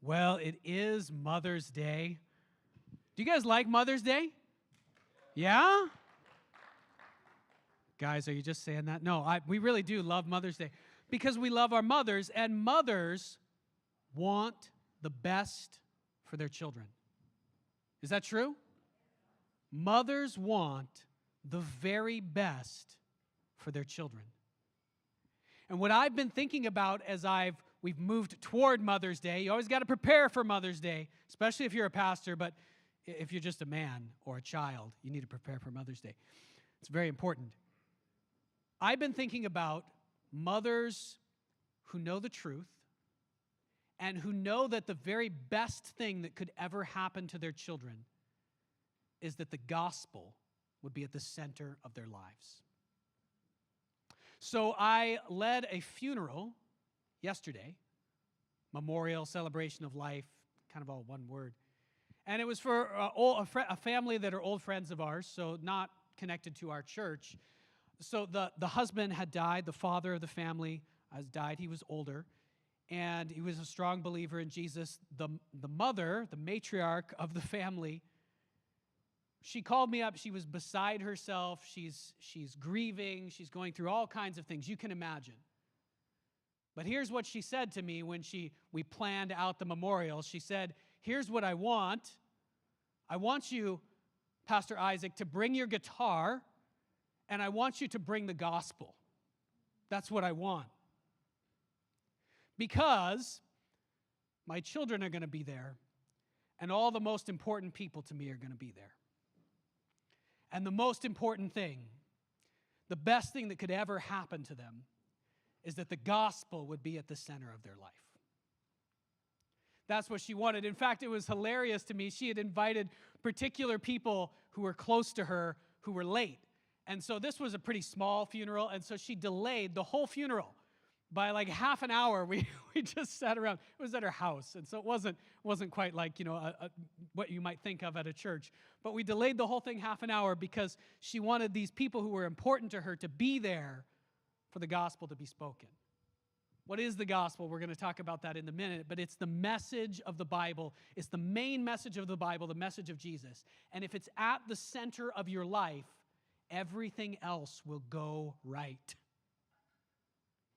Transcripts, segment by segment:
Well, it is Mother's Day. Do you guys like Mother's Day? Yeah? Guys, are you just saying that? No, we really do love Mother's Day because we love our mothers, and mothers want the best for their children. Is that true? Mothers want the very best for their children. And what I've been thinking about as we've moved toward Mother's Day, you always got to prepare for Mother's Day, especially if you're a pastor, but if you're just a man or a child, you need to prepare for Mother's Day. It's very important. I've been thinking about mothers who know the truth and who know that the very best thing that could ever happen to their children is that the gospel would be at the center of their lives. So I led a funeral yesterday, memorial, celebration of life, kind of all one word. And it was for a family that are old friends of ours, so not connected to our church. So the husband had died, the father of the family has died. He was older, and he was a strong believer in Jesus. The mother, the matriarch of the family, she called me up. She was beside herself. She's grieving. She's going through all kinds of things you can imagine. But here's what she said to me when we planned out the memorial. She said, "Here's what I want. I want you, Pastor Isaac, to bring your guitar, and I want you to bring the gospel. That's what I want. Because my children are going to be there, and all the most important people to me are going to be there. And the most important thing, the best thing that could ever happen to them, is that the gospel would be at the center of their life." That's what she wanted. In fact, it was hilarious to me. She had invited particular people who were close to her who were late. And so this was a pretty small funeral, and so she delayed the whole funeral by like half an hour. We just sat around. It was at her house, and so it wasn't quite like, what you might think of at a church. But we delayed the whole thing half an hour because she wanted these people who were important to her to be there for the gospel to be spoken. What is the gospel? We're going to talk about that in a minute, but it's the message of the Bible. It's the main message of the Bible, the message of Jesus. And if it's at the center of your life, everything else will go right.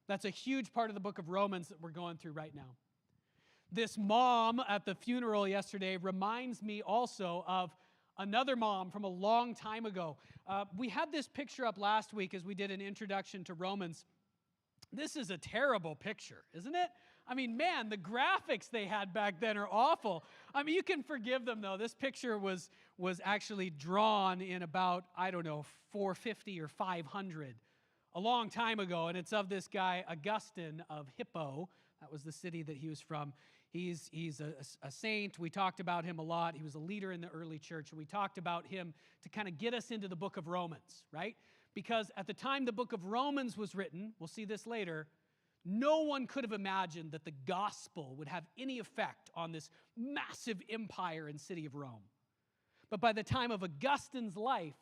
That's a huge part of the book of Romans that we're going through right now. This mom at the funeral yesterday reminds me also of another mom from a long time ago. We had this picture up last week as we did an introduction to Romans. This is a terrible picture, isn't it? I mean, man, the graphics they had back then are awful. I mean, you can forgive them, though. This picture was actually drawn in about, 450 or 500, a long time ago, and it's of this guy, Augustine of Hippo. That was the city that he was from. He's a saint. We talked about him a lot. He was a leader in the early church, and we talked about him to kind of get us into the book of Romans, right? Because at the time the book of Romans was written, we'll see this later, no one could have imagined that the gospel would have any effect on this massive empire and city of Rome. But by the time of Augustine's life,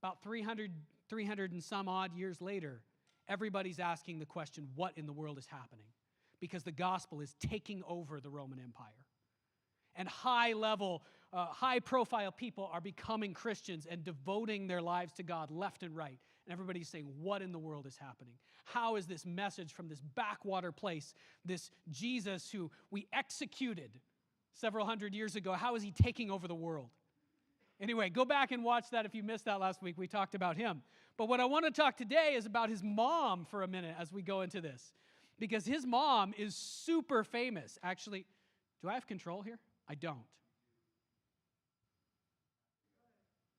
about 300 and some odd years later, everybody's asking the question, what in the world is happening? Because the gospel is taking over the Roman Empire. And high-level, high-profile people are becoming Christians and devoting their lives to God left and right. And everybody's saying, what in the world is happening? How is this message from this backwater place, this Jesus who we executed several hundred years ago, how is he taking over the world? Anyway, go back and watch that if you missed that last week. We talked about him. But what I want to talk today is about his mom for a minute as we go into this. Because his mom is super famous. Actually, do I have control here? I don't.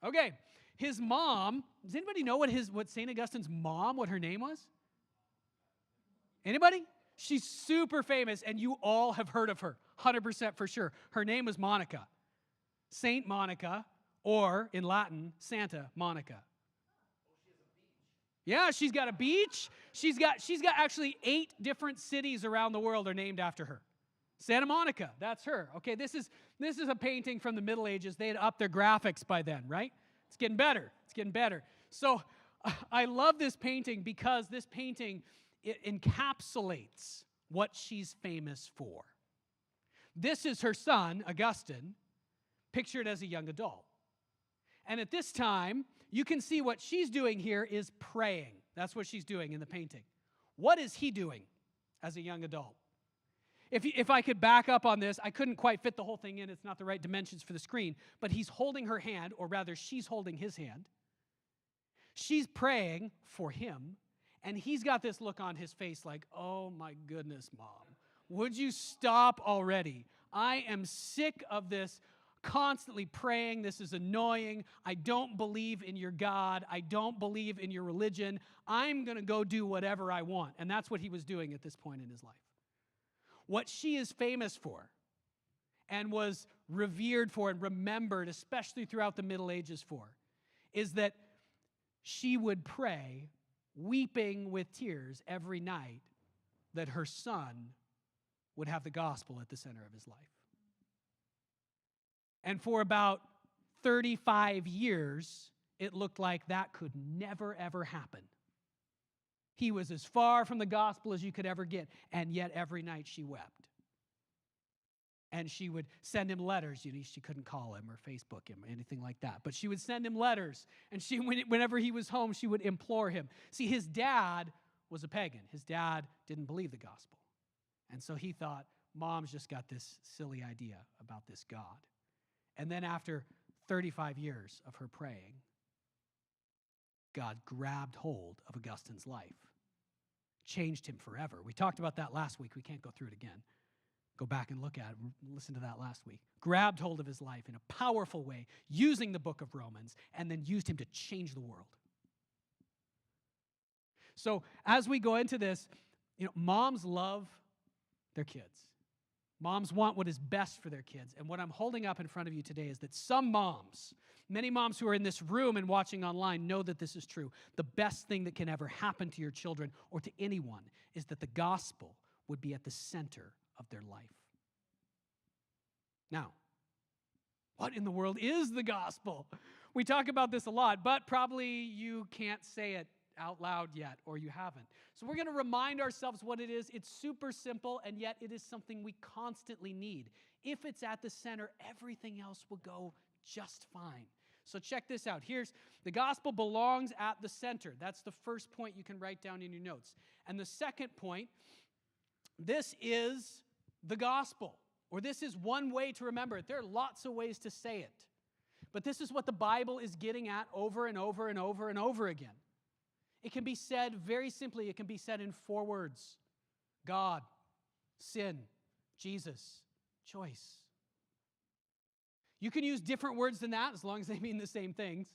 Okay, his mom, does anybody know what St. Augustine's mom, what her name was? Anybody? She's super famous, and you all have heard of her, 100% for sure. Her name was Monica. Saint Monica, or in Latin, Santa Monica. Yeah, she's got a beach. She's got actually 8 different cities around the world are named after her. Santa Monica, that's her. Okay, this is a painting from the Middle Ages. They had upped their graphics by then, right? It's getting better. It's getting better. So I love this painting because this painting, it encapsulates what she's famous for. This is her son, Augustine, pictured as a young adult. And at this time, you can see what she's doing here is praying. That's what she's doing in the painting. What is he doing as a young adult? If I could back up on this, I couldn't quite fit the whole thing in. It's not the right dimensions for the screen. But he's holding her hand, or rather, she's holding his hand. She's praying for him, and he's got this look on his face like, oh my goodness, Mom, would you stop already? I am sick of this constantly praying. This is annoying. I don't believe in your God. I don't believe in your religion. I'm going to go do whatever I want. And that's what he was doing at this point in his life. What she is famous for and was revered for and remembered, especially throughout the Middle Ages for, is that she would pray, weeping with tears every night, that her son would have the gospel at the center of his life. And for about 35 years, it looked like that could never, ever happen. He was as far from the gospel as you could ever get, and yet every night she wept. And she would send him letters. She couldn't call him or Facebook him or anything like that. But she would send him letters, and whenever he was home, she would implore him. See, his dad was a pagan. His dad didn't believe the gospel. And so he thought, Mom's just got this silly idea about this God. And then after 35 years of her praying, God grabbed hold of Augustine's life, changed him forever. We talked about that last week. We can't go through it again. Go back and look at it. Listen to that last week. Grabbed hold of his life in a powerful way, using the book of Romans, and then used him to change the world. So as we go into this, moms love their kids. Moms want what is best for their kids. And what I'm holding up in front of you today is that some moms, many moms who are in this room and watching online, know that this is true. The best thing that can ever happen to your children or to anyone is that the gospel would be at the center of their life. Now, what in the world is the gospel? We talk about this a lot, but probably you can't say it out loud yet, or you haven't. So we're going to remind ourselves what it is. It's super simple, and yet it is something we constantly need. If it's at the center, everything else will go just fine. So check this out. Here's the gospel belongs at the center. That's the first point you can write down in your notes. And the second point, this is the gospel, or this is one way to remember it. There are lots of ways to say it, but this is what the Bible is getting at over and over and over and over again. It can be said very simply. It can be said in 4 words: God, sin, Jesus, choice. You can use different words than that as long as they mean the same things.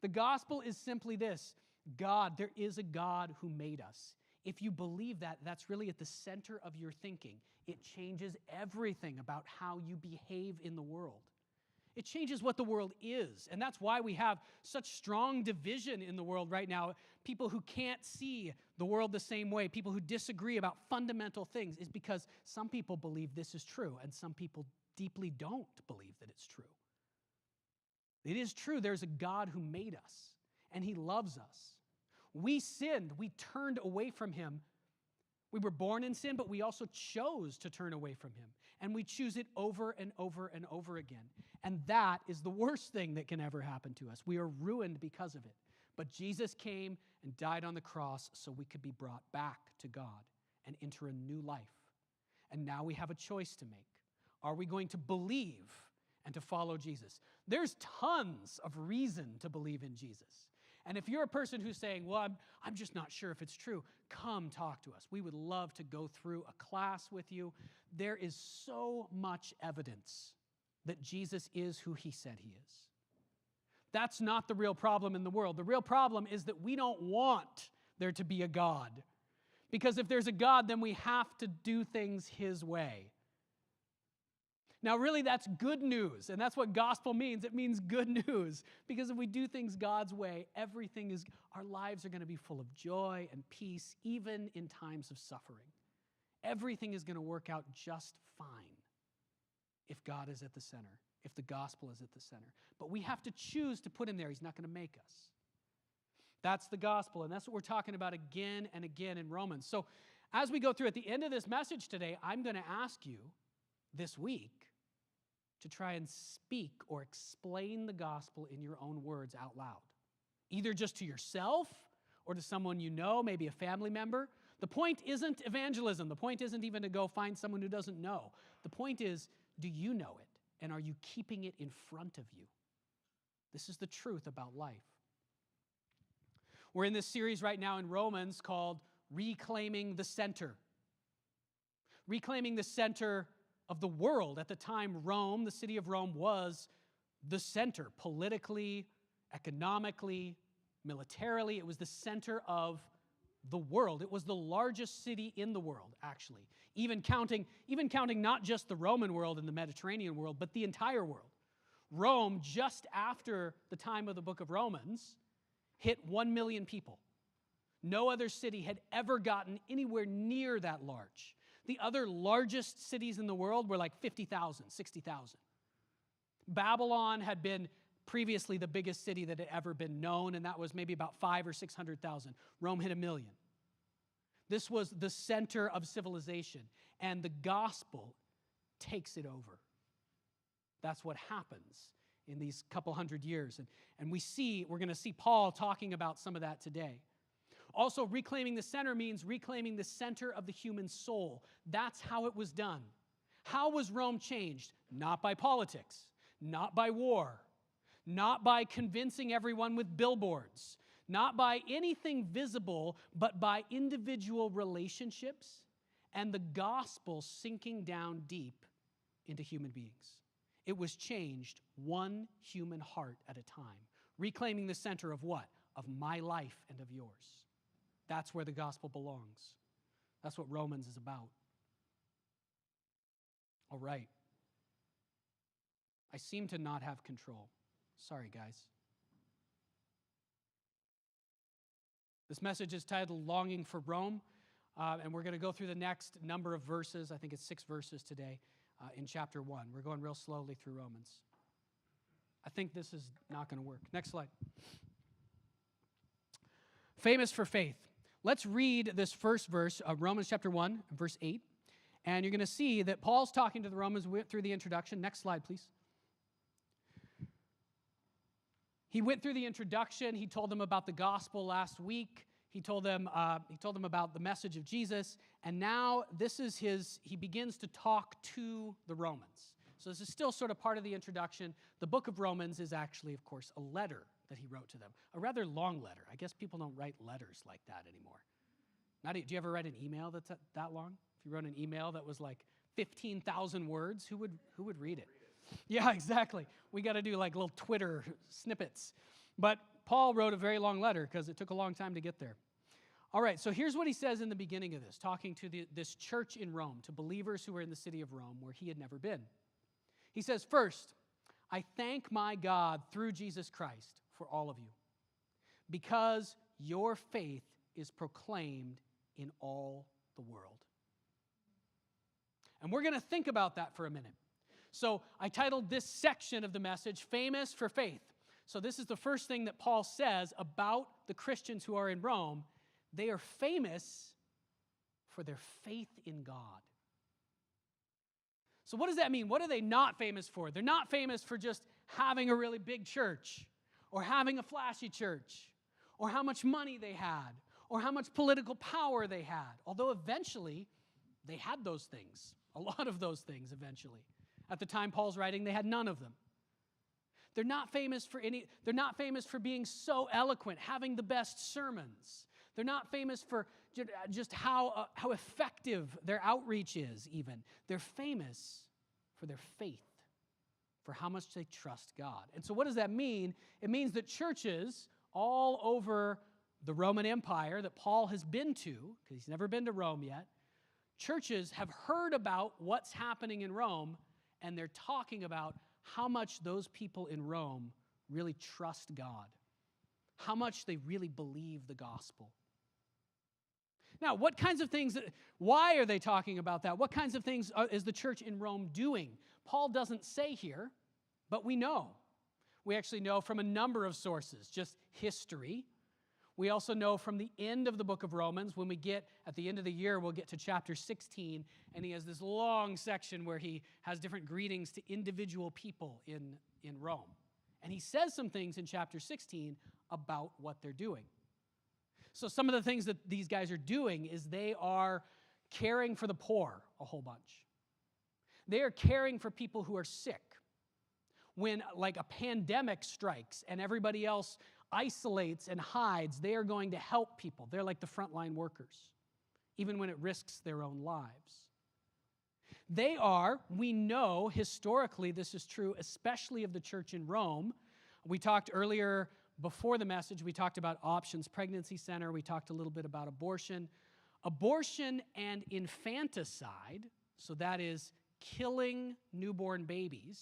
The gospel is simply this: God, there is a God who made us. If you believe that, that's really at the center of your thinking. It changes everything about how you behave in the world. It changes what the world is. And that's why we have such strong division in the world right now. People who can't see the world the same way, people who disagree about fundamental things, is because some people believe this is true and some people deeply don't believe that it's true. It is true. There's a God who made us and he loves us. We sinned. We turned away from him. We were born in sin, but we also chose to turn away from him. And we choose it over and over and over again. And that is the worst thing that can ever happen to us. We are ruined because of it. But Jesus came and died on the cross so we could be brought back to God and enter a new life. And now we have a choice to make. Are we going to believe and to follow Jesus? There's tons of reason to believe in Jesus. And if you're a person who's saying, well, I'm just not sure if it's true, come talk to us. We would love to go through a class with you. There is so much evidence that Jesus is who he said he is. That's not the real problem in the world. The real problem is that we don't want there to be a God. Because if there's a God, then we have to do things his way. Now, really, that's good news, and that's what gospel means. It means good news, because if we do things God's way, our lives are going to be full of joy and peace, even in times of suffering. Everything is going to work out just fine if God is at the center, if the gospel is at the center. But we have to choose to put him there. He's not going to make us. That's the gospel, and that's what we're talking about again and again in Romans. So as we go through at the end of this message today, I'm going to ask you, this week to try and speak or explain the gospel in your own words out loud, either just to yourself or to someone you know, maybe a family member. The point isn't evangelism. The point isn't even to go find someone who doesn't know. The point is, do you know it? And are you keeping it in front of you? This is the truth about life. We're in this series right now in Romans called Reclaiming the Center. Reclaiming the center of the world. At the time, Rome, the city of Rome, was the center politically, economically, militarily. It was the center of the world. It was the largest city in the world, actually. Even counting not just the Roman world and the Mediterranean world, but the entire world. Rome, just after the time of the book of Romans, hit 1 million people. No other city had ever gotten anywhere near that large. The other largest cities in the world were like 50,000, 60,000. Babylon had been previously the biggest city that had ever been known, and that was maybe about 500,000 or 600,000. Rome hit 1 million. This was the center of civilization, and the gospel takes it over. That's what happens in these couple hundred years. And we're going to see Paul talking about some of that today. Also, reclaiming the center means reclaiming the center of the human soul. That's how it was done. How was Rome changed? Not by politics, not by war, not by convincing everyone with billboards, not by anything visible, but by individual relationships and the gospel sinking down deep into human beings. It was changed one human heart at a time, reclaiming the center of what? Of my life and of yours. That's where the gospel belongs. That's what Romans is about. All right. I seem to not have control. Sorry, guys. This message is titled Longing for Rome, and we're going to go through the next number of verses. I think it's 6 verses today in chapter 1. We're going real slowly through Romans. I think this is not going to work. Next slide. Famous for faith. Let's read this first verse of Romans chapter 1, verse 8. And you're going to see that Paul's talking to the Romans through the introduction. Next slide, please. He went through the introduction. He told them about the gospel last week. He told them about the message of Jesus. And now he begins to talk to the Romans. So this is still sort of part of the introduction. The book of Romans is actually, of course, a letter that he wrote to them. A rather long letter. I guess people don't write letters like that anymore. Do you ever write an email that's that long? If you wrote an email that was like 15,000 words, who would read it? Yeah, exactly. We got to do like little Twitter snippets. But Paul wrote a very long letter because it took a long time to get there. All right, so here's what he says in the beginning of this, talking to this church in Rome, to believers who were in the city of Rome where he had never been. He says, first, I thank my God through Jesus Christ for all of you, because your faith is proclaimed in all the world. And we're going to think about that for a minute. So I titled this section of the message, Famous for Faith. So this is the first thing that Paul says about the Christians who are in Rome. They are famous for their faith in God. So what does that mean? What are they not famous for? They're not famous for just having a really big church, or having a flashy church, or how much money they had, or how much political power they had. Although eventually they had those things, a lot of those things eventually. At the time Paul's writing, they had none of them. They're not famous for being so eloquent, having the best sermons. They're not famous for just how effective their outreach is even. They're famous for their faith, for how much they trust God. And so what does that mean? It means that churches all over the Roman Empire that Paul has been to, because he's never been to Rome yet, churches have heard about what's happening in Rome, and they're talking about how much those people in Rome really trust God, how much they really believe the gospel. Now, what kinds of things, why are they talking about that? What kinds of things is the church in Rome doing? Paul doesn't say here, but we know. We actually know from a number of sources, just history. We also know from the end of the book of Romans, when we get at the end of the year, we'll get to chapter 16, and he has this long section where he has different greetings to individual people in Rome. And he says some things in chapter 16 about what they're doing. So some of the things that these guys are doing is they are caring for the poor a whole bunch. They are caring for people who are sick. When like a pandemic strikes and everybody else isolates and hides, they are going to help people. They're like the frontline workers, even when it risks their own lives. They are, we know historically this is true, especially of the church in Rome. We talked earlier, before the message, we talked about Options Pregnancy Center. We talked a little bit about abortion. Abortion and infanticide, so that is killing newborn babies,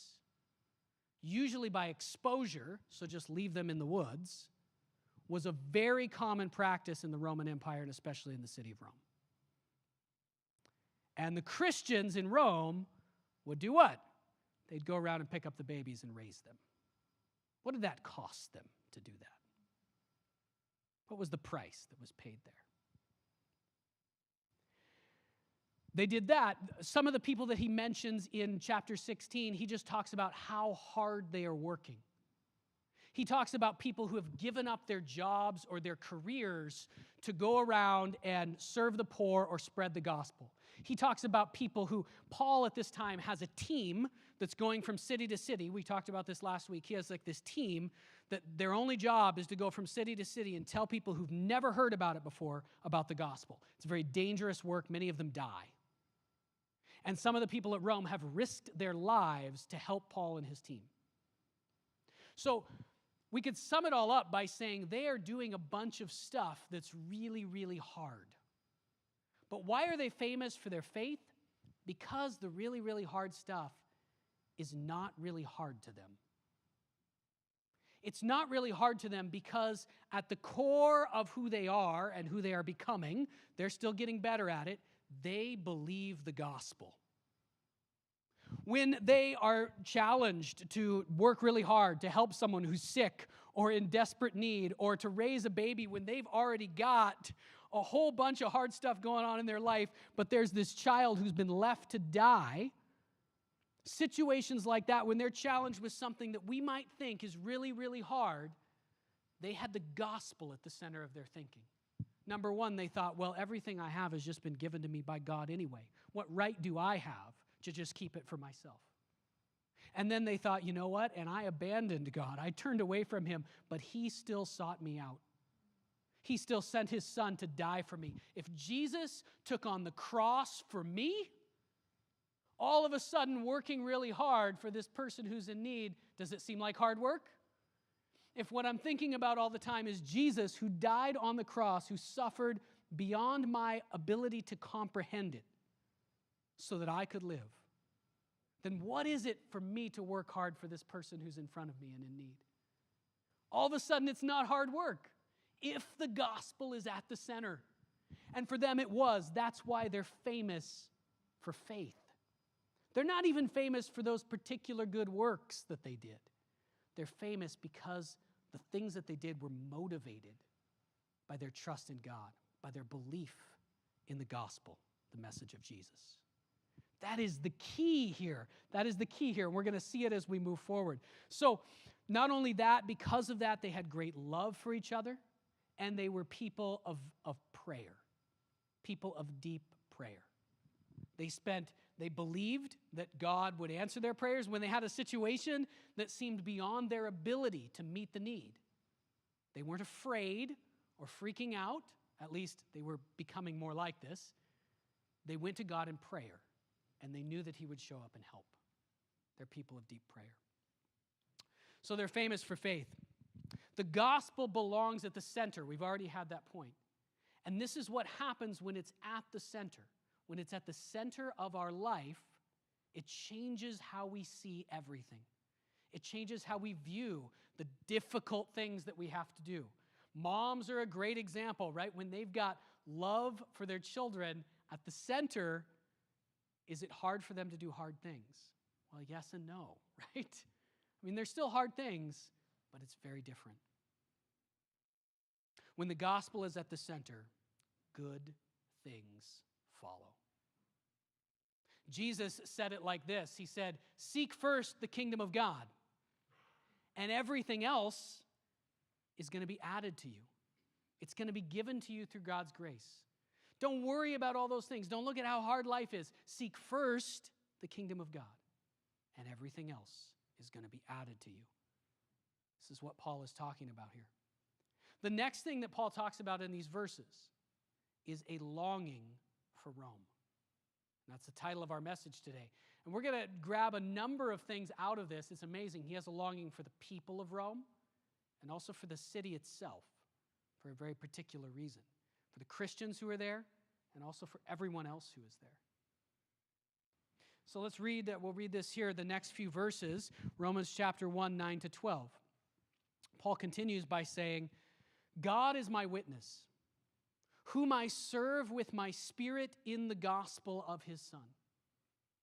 usually by exposure, so just leave them in the woods, was a very common practice in the Roman Empire and especially in the city of Rome. And the Christians in Rome would do what? They'd go around and pick up the babies and raise them. What did that cost them to do that? What was the price that was paid there? They did that. Some of the people that he mentions in chapter 16, he just talks about how hard they are working. He talks about people who have given up their jobs or their careers to go around and serve the poor or spread the gospel. He talks about people who, Paul at this time has a team that's going from city to city. We talked about this last week. He has like this team that their only job is to go from city to city and tell people who've never heard about it before about the gospel. It's a very dangerous work. Many of them die. And some of the people at Rome have risked their lives to help Paul and his team. So we could sum it all up by saying they are doing a bunch of stuff that's really, really hard. But why are they famous for their faith? Because the really, really hard stuff is not really hard to them. It's not really hard to them because at the core of who they are and who they are becoming, they're still getting better at it, they believe the gospel. When they are challenged to work really hard to help someone who's sick or in desperate need or to raise a baby when they've already got a whole bunch of hard stuff going on in their life, but there's this child who's been left to die, situations like that, when they're challenged with something that we might think is really, really hard, they had the gospel at the center of their thinking. Number one, they thought, well, everything I have has just been given to me by God anyway. What right do I have to just keep it for myself? And then they thought, you know what? And I abandoned God. I turned away from him, but he still sought me out. He still sent his son to die for me. If Jesus took on the cross for me, all of a sudden working really hard for this person who's in need, does it seem like hard work? If what I'm thinking about all the time is Jesus who died on the cross, who suffered beyond my ability to comprehend it so that I could live, then what is it for me to work hard for this person who's in front of me and in need? All of a sudden, it's not hard work if the gospel is at the center. And for them, it was. That's why they're famous for faith. They're not even famous for those particular good works that they did. They're famous because the things that they did were motivated by their trust in God, by their belief in the gospel, the message of Jesus. That is the key here. That is the key here. And we're going to see it as we move forward. So not only that, because of that, they had great love for each other, and they were people of prayer, people of deep prayer. They believed that God would answer their prayers when they had a situation that seemed beyond their ability to meet the need. They weren't afraid or freaking out. At least they were becoming more like this. They went to God in prayer, and they knew that he would show up and help. They're people of deep prayer. So they're famous for faith. The gospel belongs at the center. We've already had that point. And this is what happens when it's at the center. When it's at the center of our life, it changes how we see everything. It changes how we view the difficult things that we have to do. Moms are a great example, right? When they've got love for their children at the center, is it hard for them to do hard things? Well, yes and no, right? I mean, they're still hard things, but it's very different. When the gospel is at the center, good things follow. Jesus said it like this. He said, "Seek first the kingdom of God, and everything else is going to be added to you. It's going to be given to you through God's grace. Don't worry about all those things. Don't look at how hard life is. Seek first the kingdom of God, and everything else is going to be added to you." This is what Paul is talking about here. The next thing that Paul talks about in these verses is a longing for Rome. And that's the title of our message today. And we're going to grab a number of things out of this. It's amazing. He has a longing for the people of Rome and also for the city itself for a very particular reason. For the Christians who are there and also for everyone else who is there. So let's read, we'll read this here, the next few verses, Romans chapter 1, 9 to 12. Paul continues by saying, "God is my witness, whom I serve with my spirit in the gospel of his Son."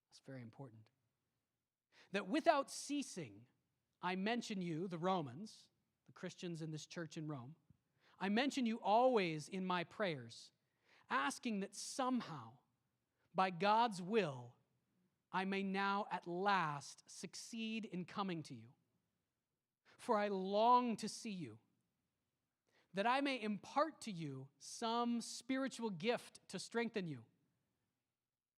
That's very important. "That without ceasing, I mention you," the Romans, the Christians in this church in Rome, "I mention you always in my prayers, asking that somehow, by God's will, I may now at last succeed in coming to you. For I long to see you, that I may impart to you some spiritual gift to strengthen you.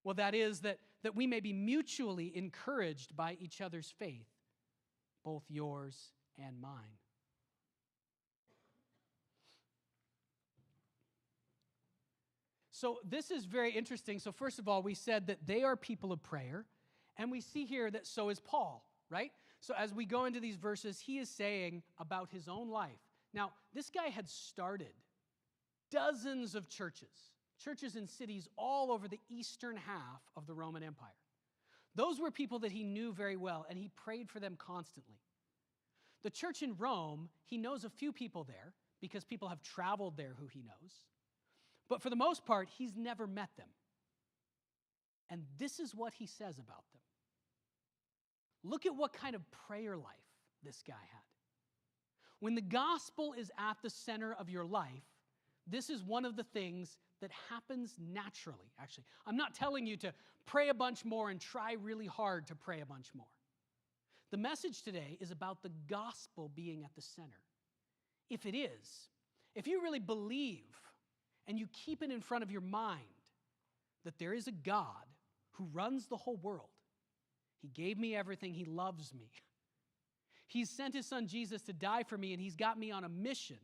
Well, that is, that we may be mutually encouraged by each other's faith, both yours and mine." So this is very interesting. So first of all, we said that they are people of prayer, and we see here that so is Paul, right? So as we go into these verses, he is saying about his own life. Now, this guy had started dozens of churches in cities all over the eastern half of the Roman Empire. Those were people that he knew very well, and he prayed for them constantly. The church in Rome, he knows a few people there because people have traveled there who he knows. But for the most part, he's never met them. And this is what he says about them. Look at what kind of prayer life this guy had. When the gospel is at the center of your life, this is one of the things that happens naturally, actually. I'm not telling you to pray a bunch more and try really hard to pray a bunch more. The message today is about the gospel being at the center. If it is, if you really believe and you keep it in front of your mind that there is a God who runs the whole world, he gave me everything, he loves me. He's sent his son Jesus to die for me, and he's got me on a mission.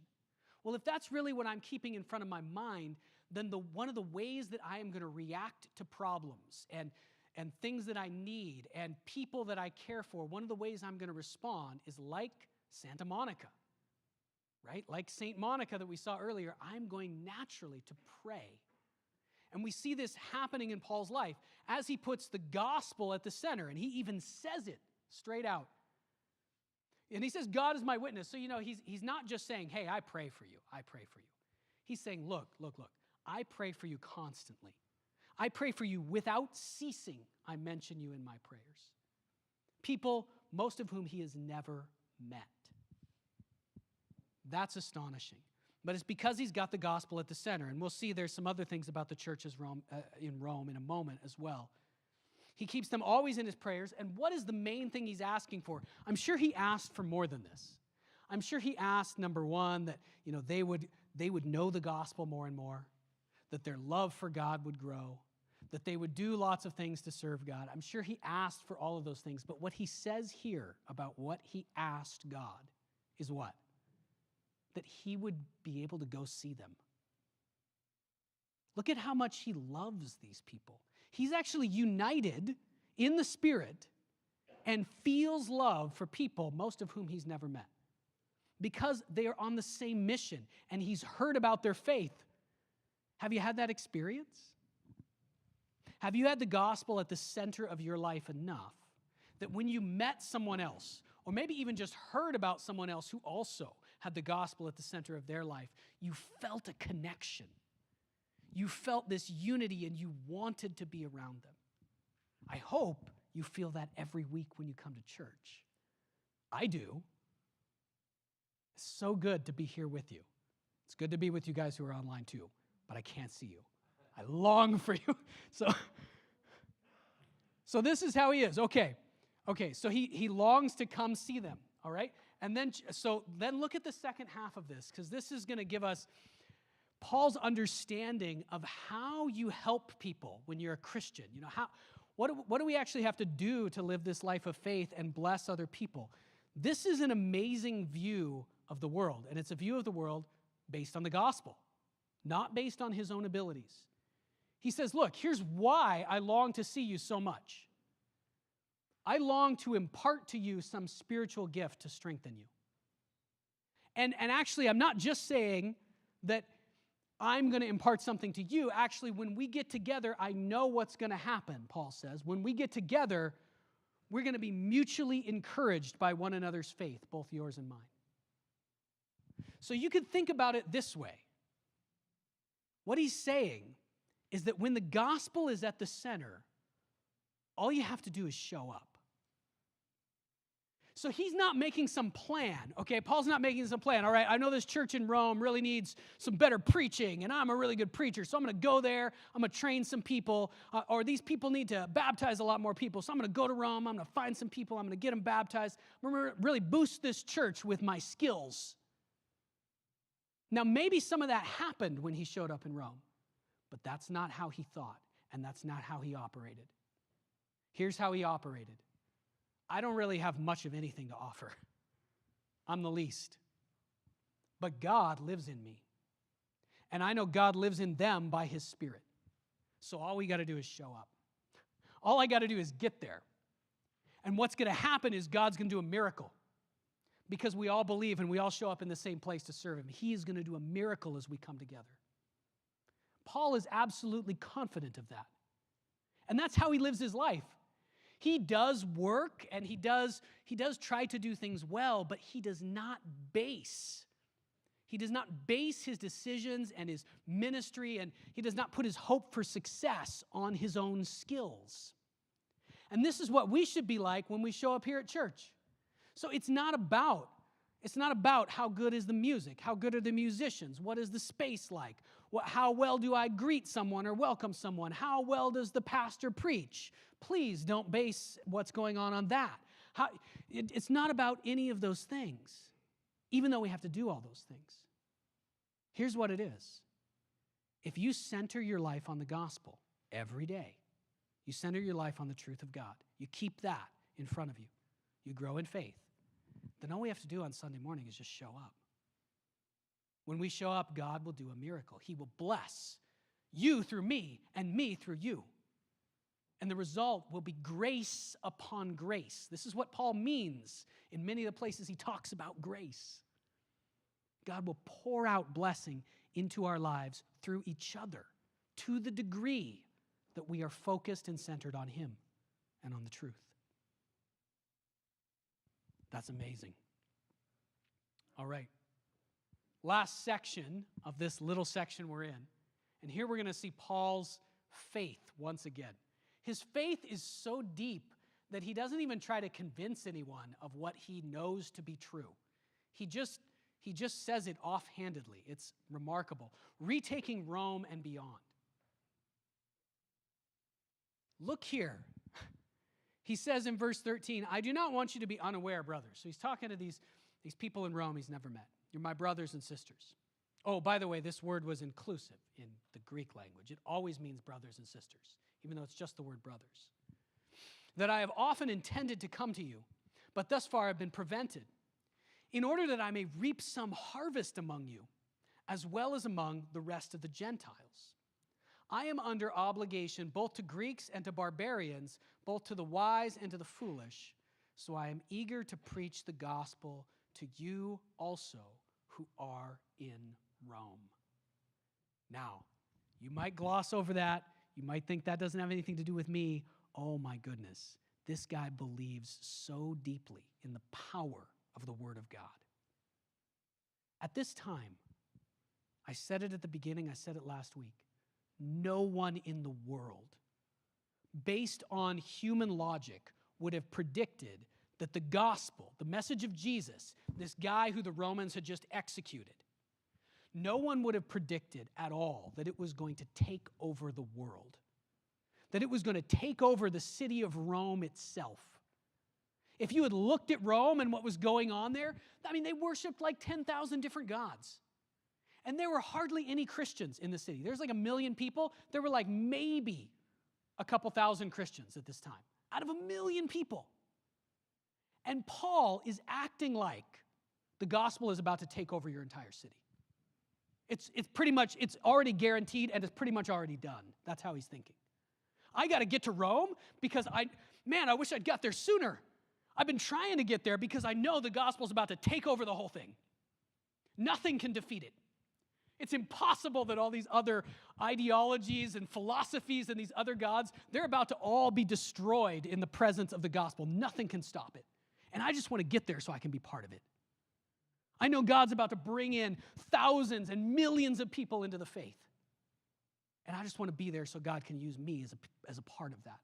Well, if that's really what I'm keeping in front of my mind, then one of the ways that I am going to react to problems and things that I need and people that I care for, one of the ways I'm going to respond is like Santa Monica, right? Like Saint Monica that we saw earlier, I'm going naturally to pray. And we see this happening in Paul's life as he puts the gospel at the center, and he even says it straight out. And he says, God is my witness. So, he's not just saying, hey, I pray for you. I pray for you. He's saying, look. I pray for you constantly. I pray for you without ceasing. I mention you in my prayers. People, most of whom he has never met. That's astonishing. But it's because he's got the gospel at the center. And we'll see there's some other things about the churches in Rome in a moment as well. He keeps them always in his prayers. And what is the main thing he's asking for? I'm sure he asked for more than this. I'm sure he asked, number one, that they would know the gospel more and more, that their love for God would grow, that they would do lots of things to serve God. I'm sure he asked for all of those things. But what he says here about what he asked God is what? That he would be able to go see them. Look at how much he loves these people. He's actually united in the Spirit and feels love for people, most of whom he's never met, because they are on the same mission and he's heard about their faith. Have you had that experience? Have you had the gospel at the center of your life enough that when you met someone else, or maybe even just heard about someone else who also had the gospel at the center of their life, you felt a connection? You felt this unity and you wanted to be around them. I hope you feel that every week when you come to church. I do. It's so good to be here with you. It's good to be with you guys who are online too, but I can't see you. I long for you. So this is how he is. Okay, so he longs to come see them, all right? And then look at the second half of this, because this is going to give us Paul's understanding of how you help people when you're a Christian. You know, what do we actually have to do to live this life of faith and bless other people? This is an amazing view of the world, and it's a view of the world based on the gospel, not based on his own abilities. He says, look, here's why I long to see you so much. I long to impart to you some spiritual gift to strengthen you. And actually, I'm not just saying that I'm going to impart something to you. Actually, when we get together, I know what's going to happen, Paul says. When we get together, we're going to be mutually encouraged by one another's faith, both yours and mine. So you could think about it this way. What he's saying is that when the gospel is at the center, all you have to do is show up. So he's not making some plan, okay? Paul's not making some plan. All right, I know this church in Rome really needs some better preaching, and I'm a really good preacher, so I'm going to go there. I'm going to train some people, or these people need to baptize a lot more people, so I'm going to go to Rome. I'm going to find some people. I'm going to get them baptized. I'm going to really boost this church with my skills. Now, maybe some of that happened when he showed up in Rome, but that's not how he thought, and that's not how he operated. Here's how he operated. I don't really have much of anything to offer. I'm the least. But God lives in me. And I know God lives in them by his Spirit. So all we got to do is show up. All I got to do is get there. And what's going to happen is God's going to do a miracle. Because we all believe and we all show up in the same place to serve him. He is going to do a miracle as we come together. Paul is absolutely confident of that. And that's how he lives his life. He does work and he does try to do things well, but he does not base his decisions and his ministry, and he does not put his hope for success on his own skills. And this is what we should be like when we show up here at church. So it's not about how good is the music, how good are the musicians, what is the space like, how well do I greet someone or welcome someone, how well does the pastor preach. Please don't base what's going on that. It's not about any of those things, even though we have to do all those things. Here's what it is. If you center your life on the gospel every day, you center your life on the truth of God, you keep that in front of you, you grow in faith, then all we have to do on Sunday morning is just show up. When we show up, God will do a miracle. He will bless you through me and me through you. And the result will be grace upon grace. This is what Paul means in many of the places he talks about grace. God will pour out blessing into our lives through each other to the degree that we are focused and centered on him and on the truth. That's amazing. All right. Last section of this little section we're in. And here we're going to see Paul's faith once again. His faith is so deep that he doesn't even try to convince anyone of what he knows to be true. He just says it offhandedly. It's remarkable. Retaking Rome and beyond. Look here. He says in verse 13, I do not want you to be unaware, brothers. So he's talking to these people in Rome he's never met. You're my brothers and sisters. Oh, by the way, this word was inclusive in the Greek language. It always means brothers and sisters, even though it's just the word brothers. That I have often intended to come to you, but thus far have been prevented, in order that I may reap some harvest among you, as well as among the rest of the Gentiles. I am under obligation both to Greeks and to barbarians, both to the wise and to the foolish, so I am eager to preach the gospel to you also who are in Rome. Now, you might gloss over that. You might think that doesn't have anything to do with me. Oh my goodness. This guy believes so deeply in the power of the Word of God. At this time, I said it at the beginning, I said it last week, no one in the world, based on human logic, would have predicted that the gospel, the message of Jesus, this guy who the Romans had just executed, No one would have predicted at all that it was going to take over the world, that it was going to take over the city of Rome itself. If you had looked at Rome and what was going on there, I mean, they worshiped like 10,000 different gods. And there were hardly any Christians in the city. There's like 1 million people. There were like maybe a couple thousand Christians at this time, out of 1 million people. And Paul is acting like the gospel is about to take over your entire city. It's pretty much, it's already guaranteed and it's pretty much already done. That's how he's thinking. I got to get to Rome because I wish I'd got there sooner. I've been trying to get there because I know the gospel's about to take over the whole thing. Nothing can defeat it. It's impossible that all these other ideologies and philosophies and these other gods, they're about to all be destroyed in the presence of the gospel. Nothing can stop it. And I just want to get there so I can be part of it. I know God's about to bring in thousands and millions of people into the faith. And I just want to be there so God can use me as a part of that.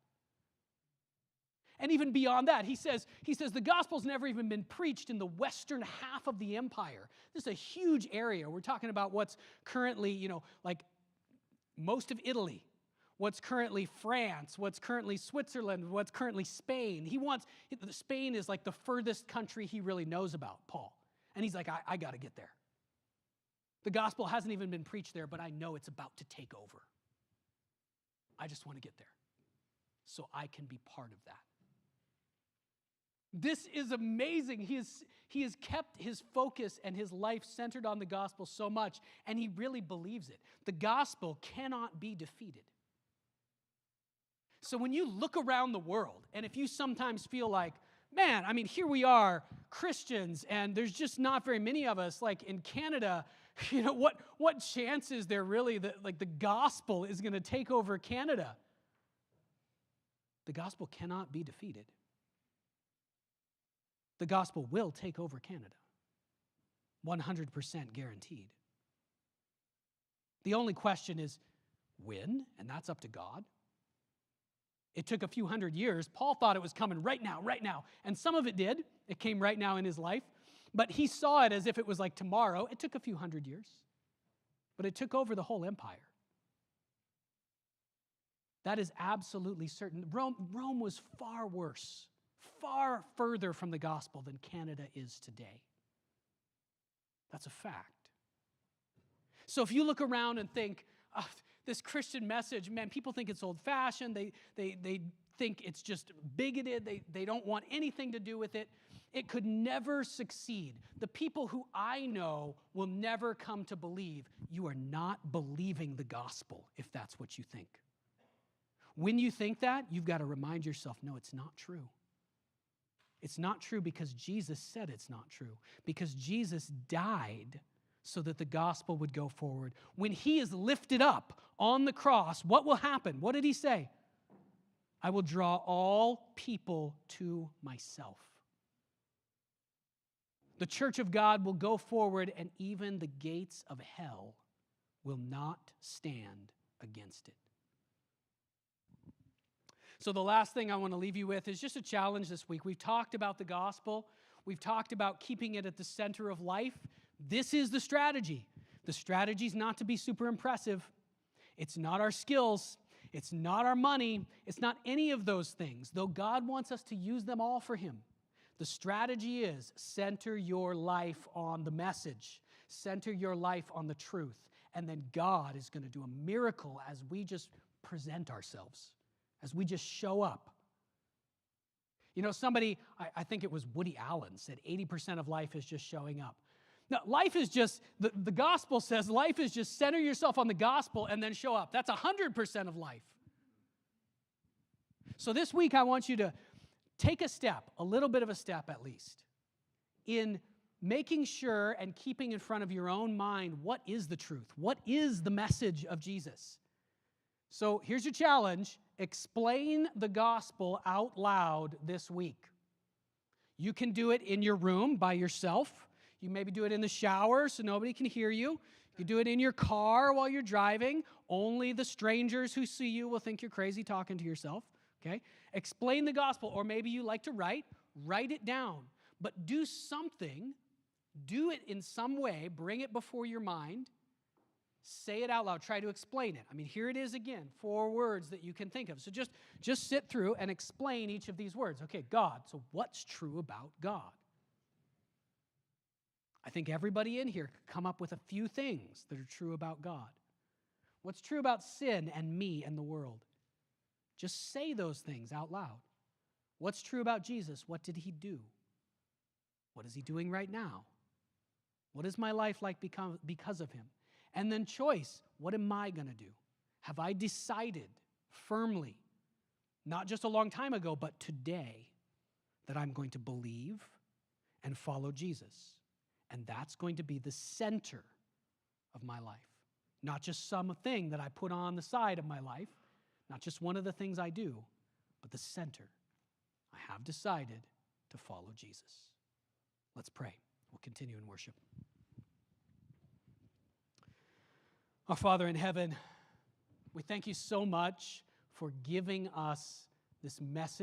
And even beyond that, he says the gospel's never even been preached in the western half of the empire. This is a huge area. We're talking about what's currently, like most of Italy, what's currently France, what's currently Switzerland, what's currently Spain. Spain is like the furthest country he really knows about, Paul. And he's like, I got to get there. The gospel hasn't even been preached there, but I know it's about to take over. I just want to get there so I can be part of that. This is amazing. He has kept his focus and his life centered on the gospel so much, and he really believes it. The gospel cannot be defeated. So when you look around the world, and if you sometimes feel like, man, I mean, here we are, Christians, and there's just not very many of us, like in Canada, what chance is there really that like the gospel is going to take over Canada? The gospel cannot be defeated. The gospel will take over Canada. 100% guaranteed. The only question is when, and that's up to God. It took a few hundred years. Paul thought it was coming right now. And some of it did. It came right now in his life. But he saw it as if it was like tomorrow. It took a few hundred years. But it took over the whole empire. That is absolutely certain. Rome was far worse, far further from the gospel than Canada is today. That's a fact. So if you look around and think, this Christian message, man, people think it's old-fashioned. They think it's just bigoted. They don't want anything to do with it. It could never succeed. The people who I know will never come to believe. You are not believing the gospel if that's what you think. When you think that, you've got to remind yourself, no, it's not true. It's not true because Jesus said it's not true. Because Jesus died so that the gospel would go forward. When he is lifted up on the cross, what will happen? What did he say? I will draw all people to myself. The church of God will go forward, and even the gates of hell will not stand against it. So the last thing I want to leave you with is just a challenge this week. We've talked about the gospel. We've talked about keeping it at the center of life. This is the strategy. The strategy is not to be super impressive. It's not our skills. It's not our money. It's not any of those things, though God wants us to use them all for him. The strategy is center your life on the message. Center your life on the truth. And then God is going to do a miracle as we just present ourselves, as we just show up. Somebody, I think it was Woody Allen, said 80% of life is just showing up. Now, life is just, the gospel says life is just center yourself on the gospel and then show up. That's 100% of life. So this week I want you to take a step, a little bit of a step at least, in making sure and keeping in front of your own mind what is the truth? What is the message of Jesus? So here's your challenge. Explain the gospel out loud this week. You can do it in your room by yourself. You maybe do it in the shower so nobody can hear you. You can do it in your car while you're driving. Only the strangers who see you will think you're crazy talking to yourself. Okay? Explain the gospel, or maybe you like to write it down. But do something, do it in some way, bring it before your mind Say it out loud. Try to explain it. I mean, here it is again, 4 words that you can think of. So just sit through and explain each of these words. Okay, God. So what's true about God? I think everybody in here could come up with a few things that are true about God. What's true about sin and me and the world? Just say those things out loud. What's true about Jesus? What did he do? What is he doing right now? What is my life like because of him? And then choice, what am I going to do? Have I decided firmly, not just a long time ago, but today, that I'm going to believe and follow Jesus? And that's going to be the center of my life. Not just something that I put on the side of my life, not just one of the things I do, but the center. I have decided to follow Jesus. Let's pray. We'll continue in worship. Our Father in heaven, we thank you so much for giving us this message.